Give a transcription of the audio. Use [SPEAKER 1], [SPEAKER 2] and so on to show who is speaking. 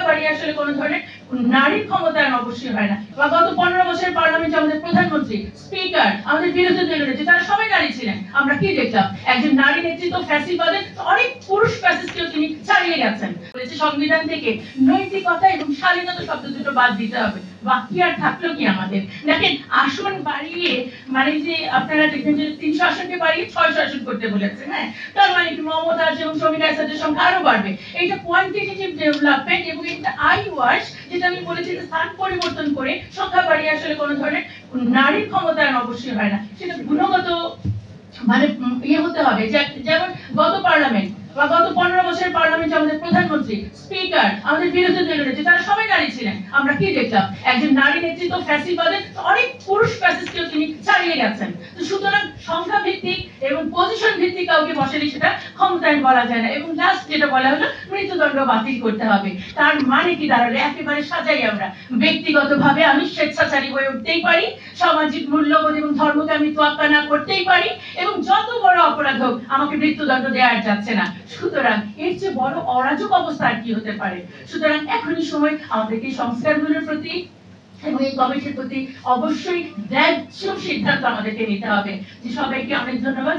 [SPEAKER 1] বাড়ি আসলে কোনো ধরনের নারীর ক্ষমতায়ন অবশ্যই হয় না। বা গত 15 বছর পার্লামেন্টে আমাদের প্রধানমন্ত্রী, স্পিকার, আমাদের বিরোধী দলীয় নেত্রী তারা সবাই নারী ছিলেন। আমরা কি দেখলাম? একজন নারী নেতৃত্ব ফ্যাসিবাদের অনেক পুরুষ ফ্যাসিস্টকেও তিনি ছাড়িয়ে গেছেন। বলেছে সংবিধান থেকে নৈতিকতা এবং শালীনতা শব্দ দুটো বাদ দিতে হবে। বাকি আর থাকলো কি আমাদের? দেখেন আসন বাড়িয়ে মানে যে আপনারা দেখবেন যে 300 আসনকে বাড়িয়ে 600 আসন করতে বলেছে, হ্যাঁ, তার মানে কি মমতা এবং শ্রমিক আইসাদের সংখ্যা আরো বাড়বে। এইটা কোয়ান্টিটেটিভ ডেভেলপমেন্ট এবং এটা আই ওয়াশ, যেটা আমি বলেছি যে স্থান পরিবর্তন করে সংখ্যা বাড়িয়ে আসলে কোনো ধরনের নারীর ক্ষমতায়ন অবশ্যই হয় না। সেটা গুণগত মানে হতে হবে। যেমন গত পার্লামেন্ট বা গত 15 বছর পার্লামেন্টে আমাদের প্রধানমন্ত্রী, স্পিকার, আমাদের বিরোধী দলীয় নেত্রী তারা সবাই নারী ছিলেন। আমরা কি দেখলাম? একজন নারী নেতৃত্ব ফ্যাসিবাদের অনেক পুরুষ ফ্যাসিস্টকেও তিনি ছাড়িয়ে গেছেন। তো সুতরাং সংখ্যা ভিত্তিক এবং পজিশন ভিত্তিক কাউকে বসালে সেটা ক্ষমতায়ন বলা যায় না। এবং লাস্ট যেটা বলা হলো মৃত্যুদণ্ড বাতিল করতে হবে। তার মানে কি দাঁড়ালো? একেবারে সাজাই আমরা ব্যক্তিগতভাবে আমি স্বেচ্ছাচারী হয়ে উঠতেই পারি, সামাজিক মূল্যবোধ এবং ধর্মকে আমি তোয়াক্কা না করতেই পারি, এবং যত বড় অপরাধ হোক আমাকে মৃত্যুদণ্ড দেওয়া যাচ্ছে না। সুতরাং এর চেয়ে বড় অরাজক অবস্থা আর কি হতে পারে? সুতরাং এখনই সময় আমাদেরকে সংস্কারগুলোর প্রতি এবং এই কমিটির প্রতি অবশ্যই ন্যায্য সিদ্ধান্ত আমাদেরকে নিতে হবে। যে সবাইকে অনেক ধন্যবাদ।